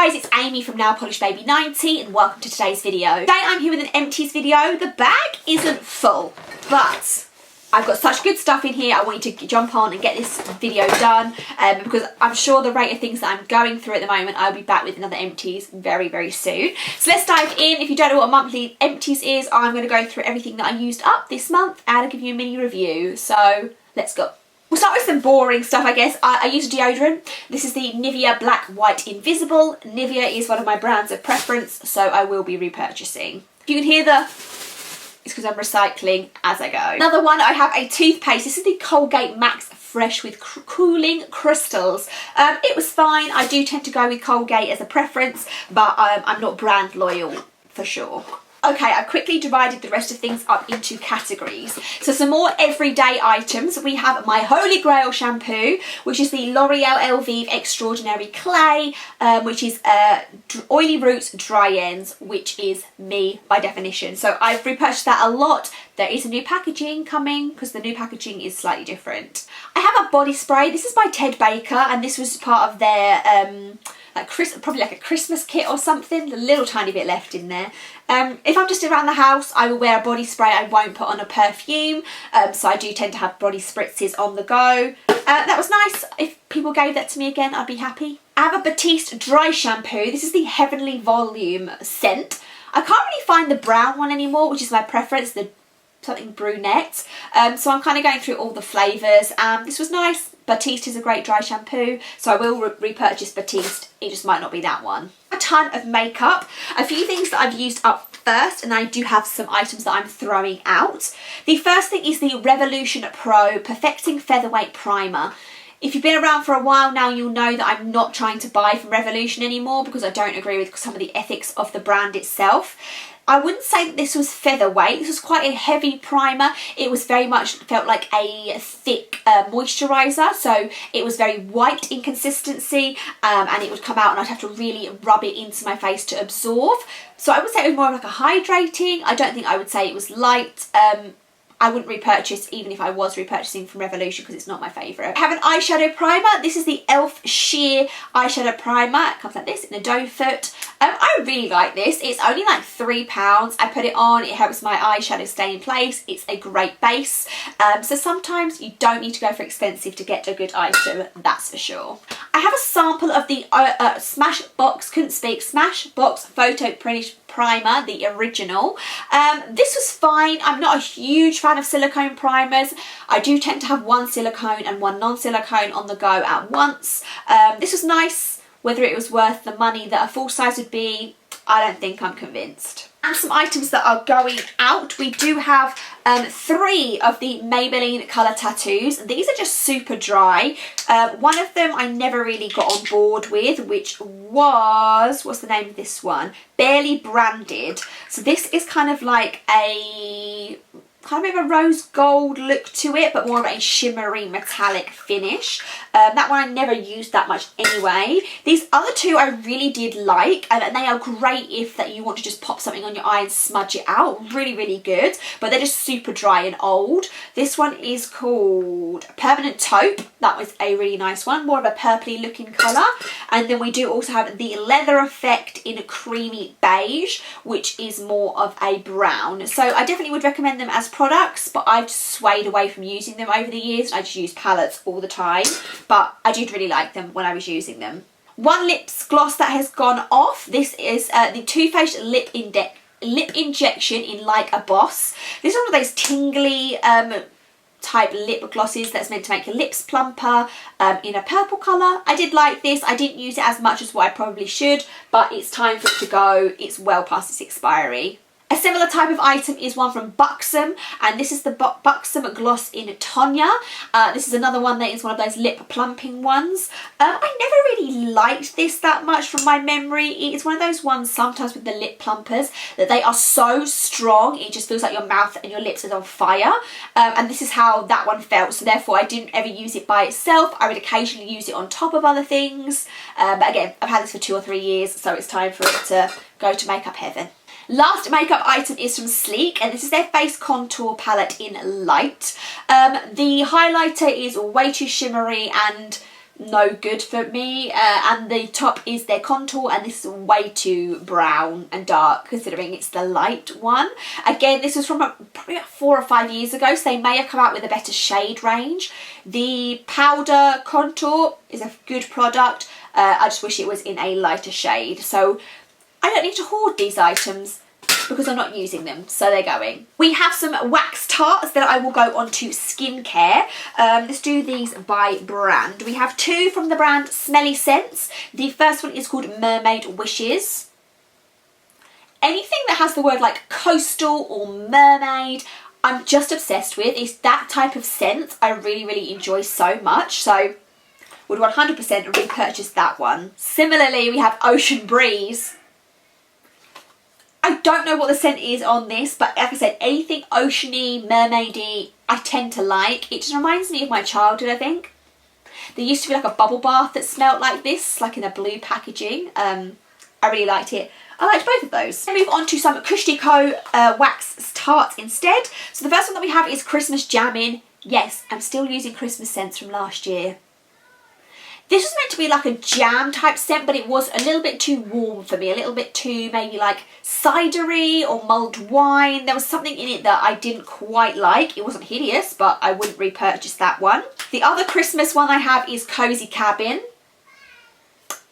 guys, it's Amy from Nail Polish Baby 90 and welcome to today's video. Today I'm here with an empties video. The bag isn't full, but I've got such good stuff in here. I want you to jump on and get this video done because I'm sure the rate of things that I'm going through at the moment, I'll be back with another empties very, very soon. So let's dive in. If you don't know what a monthly empties is, I'm going to go through everything that I used up this month and I'll give you a mini review. So let's go. We'll start with some boring stuff, I guess. I use a deodorant. This is the Nivea Black White Invisible. Nivea is one of my brands of preference, so I will be repurchasing. If you can hear it's because I'm recycling as I go. Another one, I have a toothpaste. This is the Colgate Max Fresh with cooling crystals. It was fine. I do tend to go with Colgate as a preference, but I'm not brand loyal for sure. Okay, I've quickly divided the rest of things up into categories. So some more everyday items. We have my Holy Grail shampoo, which is the L'Oreal Elvive Extraordinary Clay, which is oily roots, dry ends, which is me by definition. So I've repurchased that a lot. There is a new packaging coming because the new packaging is slightly different. I have a body spray. This is by Ted Baker and this was part of their probably like a Christmas kit or something. A little tiny bit left in there. If I'm just around the house, I will wear a body spray. I won't put on a perfume. So I do tend to have body spritzes on the go. That was nice. If people gave that to me again, I'd be happy. I have a Batiste Dry Shampoo. This is the Heavenly Volume scent. I can't really find the brown one anymore, which is my preference, the something brunette. So I'm kind of going through all the flavours. This was nice. Batiste is a great dry shampoo, so I will repurchase Batiste. It just might not be that one. A ton of makeup. A few things that I've used up first, and I do have some items that I'm throwing out. The first thing is the Revolution Pro Perfecting Featherweight Primer. If you've been around for a while now, you'll know that I'm not trying to buy from Revolution anymore because I don't agree with some of the ethics of the brand itself. I wouldn't say that this was featherweight. This was quite a heavy primer. It was very much felt like a thick moisturiser, so it was very white in consistency and it would come out and I'd have to really rub it into my face to absorb. So I would say it was more like a hydrating. I don't think I would say it was light. I wouldn't repurchase even if I was repurchasing from Revolution because it's not my favourite. I have an eyeshadow primer. This is the e.l.f. Sheer Eyeshadow Primer. It comes like this in a doe foot. I really like this. It's only like £3. I put it on. It helps my eyeshadow stay in place. It's a great base. So sometimes you don't need to go for expensive to get a good item, that's for sure. I have a sample of the Smashbox Photo Finish Primer, the original. This was fine. I'm not a huge fan of silicone primers. I do tend to have one silicone and one non-silicone on the go at once. This was nice. Whether it was worth the money that a full size would be, I don't think I'm convinced. And some items that are going out. We do have 3 of the Maybelline colour tattoos. These are just super dry. One of them I never really got on board with, which was, what's the name of this one? Barely Branded. So this is kind of like a a rose gold look to it, but more of a shimmery metallic finish. That one I never used that much anyway. These other 2 I really did like, and they are great if that you want to just pop something on your eye and smudge it out. Really, really good, but they're just super dry and old. This one is called Permanent Taupe. That was a really nice one, more of a purpley looking colour. And then we do also have the Leather Effect in a creamy beige, which is more of a brown. So I definitely would recommend them as products, but I've swayed away from using them over the years. I just use palettes all the time, but I did really like them when I was using them. One lips gloss that has gone off. This is the Too Faced Lip Injection in Like a Boss. This is one of those tingly type lip glosses that's meant to make your lips plumper, in a purple colour. I did like this. I didn't use it as much as what I probably should, but it's time for it to go. It's well past its expiry. A similar type of item is one from Buxom, and this is the Buxom Gloss in Tonya. This is another one that is one of those lip plumping ones. I never really liked this that much from my memory. It's one of those ones sometimes with the lip plumpers that they are so strong, it just feels like your mouth and your lips are on fire. And this is how that one felt, so therefore I didn't ever use it by itself. I would occasionally use it on top of other things. But again, I've had this for 2 or 3 years, so it's time for it to go to makeup heaven. Last makeup item is from Sleek, and this is their face contour palette in Light. The highlighter is way too shimmery and no good for me, and the top is their contour, and this is way too brown and dark considering it's the light one. Again, this was from probably about 4 or 5 years ago, so they may have come out with a better shade range. The powder contour is a good product. I just wish it was in a lighter shade, so I don't need to hoard these items because I'm not using them, so they're going. We have some wax tarts that I will go on to skincare. Let's do these by brand. We have 2 from the brand Smelly Scents. The first one is called Mermaid Wishes. Anything that has the word like coastal or mermaid, I'm just obsessed with. It's that type of scent I really, really enjoy so much, so would 100% repurchase that one. Similarly, we have Ocean Breeze. I don't know what the scent is on this, but like I said, anything oceany, mermaidy, I tend to like. It just reminds me of my childhood, I think. There used to be like a bubble bath that smelled like this, like in a blue packaging. I really liked it. I liked both of those. We'll move on to some Kush Co wax tarts instead. So the first one that we have is Christmas Jammin'. Yes, I'm still using Christmas scents from last year. This was meant to be like a jam type scent, but it was a little bit too warm for me, a little bit too maybe like cidery or mulled wine. There was something in it that I didn't quite like. It wasn't hideous, but I wouldn't repurchase that one. The other Christmas one I have is Cozy Cabin.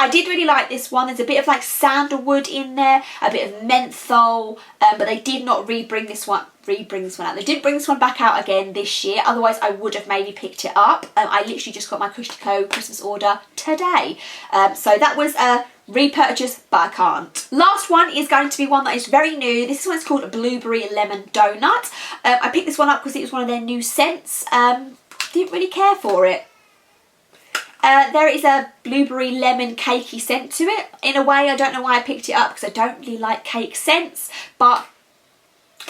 I did really like this one. There's a bit of like sandalwood in there, a bit of menthol, but they did not rebring this one out. They didn't bring this one back out again this year, otherwise I would have maybe picked it up. I literally just got my Kush Co Christmas order today. So that was a repurchase, but I can't. Last one is going to be one that is very new. This one's called Blueberry Lemon Doughnut. I picked this one up because it was one of their new scents. Didn't really care for it. There is a blueberry lemon cakey scent to it. In a way, I don't know why I picked it up because I don't really like cake scents, but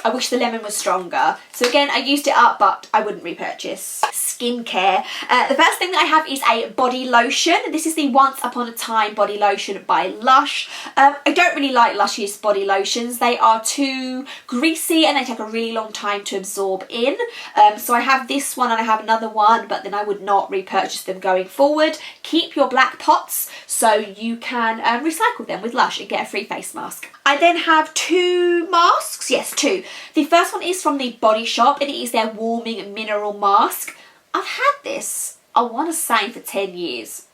I wish the lemon was stronger. So again, I used it up, but I wouldn't repurchase. Skincare. The first thing that I have is a body lotion. This is the Once Upon a Time body lotion by Lush. I don't really like Lush's body lotions. They are too greasy and they take a really long time to absorb in. So I have this one and I have another one, but then I would not repurchase them going forward. Keep your black pots so you can recycle them with Lush and get a free face mask. I then have 2 masks. Yes, 2. The first one is from the Body Shop and it is their Warming Mineral Mask. I've had this, I want to say, for 10 years.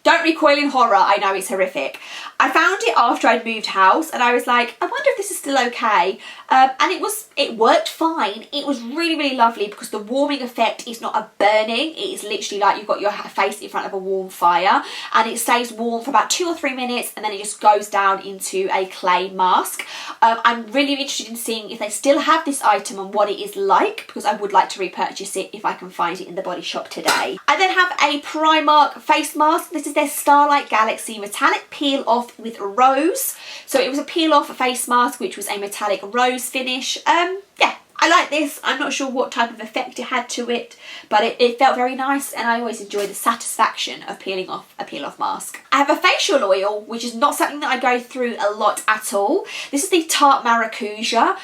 Don't recoil in horror, I know it's horrific. I found it after I'd moved house and I was like, I wonder if this is still okay. And it worked fine. It was really, really lovely because the warming effect is not a burning. It is literally like you've got your face in front of a warm fire and it stays warm for about 2 or 3 minutes and then it just goes down into a clay mask. I'm really interested in seeing if they still have this item and what it is like because I would like to repurchase it if I can find it in the Body Shop today. I then have a Primark face mask. This is their Starlight Galaxy Metallic Peel Off with Rose. So it was a peel off face mask which was a metallic rose finish. Yeah, I like this. I'm not sure what type of effect it had to it, but it felt very nice and I always enjoy the satisfaction of peeling off a peel off mask. I have a facial oil which is not something that I go through a lot at all. This is the Tarte Maracuja.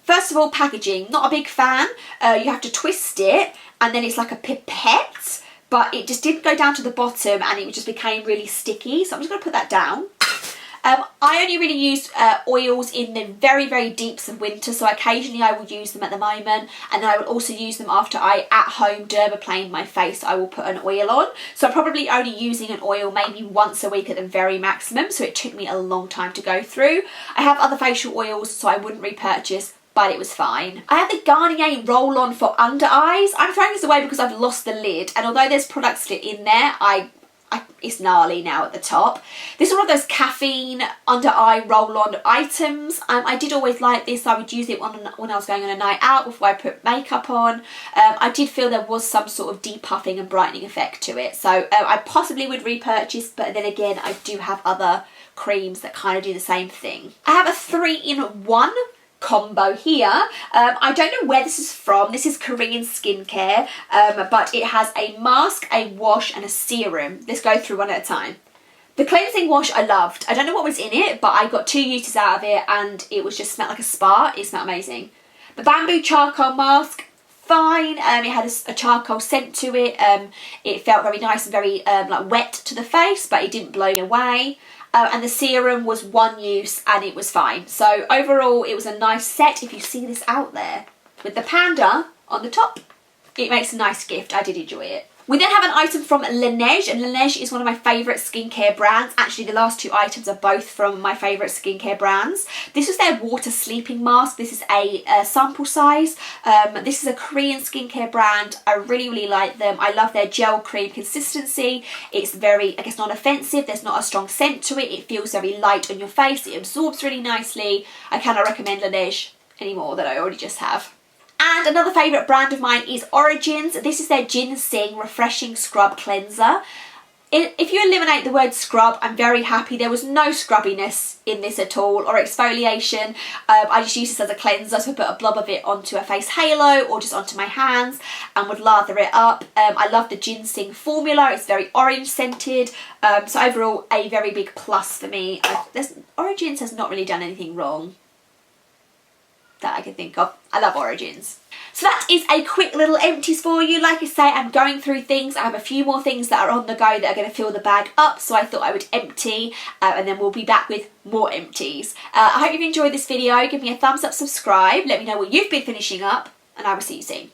First of all, packaging, not a big fan. You have to twist it and then it's like a pipette, but it just didn't go down to the bottom and it just became really sticky. So I'm just going to put that down. I only really use oils in the very, very deeps of winter, so occasionally I will use them at the moment, and then I will also use them after I at-home dermaplane my face. I will put an oil on. So I'm probably only using an oil maybe once a week at the very maximum, so it took me a long time to go through. I have other facial oils, so I wouldn't repurchase, but it was fine. I have the Garnier roll-on for under eyes. I'm throwing this away because I've lost the lid, and although there's products still in there, it's gnarly now at the top. This is one of those caffeine under eye roll-on items. I did always like this. I would use it when I was going on a night out before I put makeup on. I did feel there was some sort of depuffing and brightening effect to it. So I possibly would repurchase, but then again, I do have other creams that kind of do the same thing. I have a 3-in-1 combo here. I don't know where this is from. This is Korean skincare, but it has a mask, a wash and a serum. Let's go through one at a time. The cleansing wash I loved. I don't know what was in it, but I got 2 uses out of it and it was just smelled like a spa. It smelled amazing. The bamboo charcoal mask, fine. It had a charcoal scent to it. It felt very nice and very like wet to the face, but it didn't blow me away. And the serum was one use and it was fine. So overall it was a nice set. If you see this out there with the panda on the top, it makes a nice gift. I did enjoy it. We then have an item from Laneige, and Laneige is one of my favourite skincare brands. Actually, the last two items are both from my favourite skincare brands. This is their water sleeping mask. This is a sample size. This is a Korean skincare brand. I really, really like them. I love their gel cream consistency. It's very, I guess, non-offensive. There's not a strong scent to it. It feels very light on your face. It absorbs really nicely. I cannot recommend Laneige any more than I already just have. And another favourite brand of mine is Origins. This is their Ginseng Refreshing Scrub Cleanser. If you eliminate the word scrub, I'm very happy. There was no scrubbiness in this at all, or exfoliation. I just use this as a cleanser, so I put a blob of it onto a face halo or just onto my hands and would lather it up. I love the ginseng formula. It's very orange scented. So overall, a very big plus for me. Origins has not really done anything wrong that I can think of. I love Origins. So that is a quick little empties for you. Like I say, I'm going through things. I have a few more things that are on the go that are going to fill the bag up, so I thought I would empty and then we'll be back with more empties. I hope you've enjoyed this video. Give me a thumbs up, subscribe, let me know what you've been finishing up, and I will see you soon.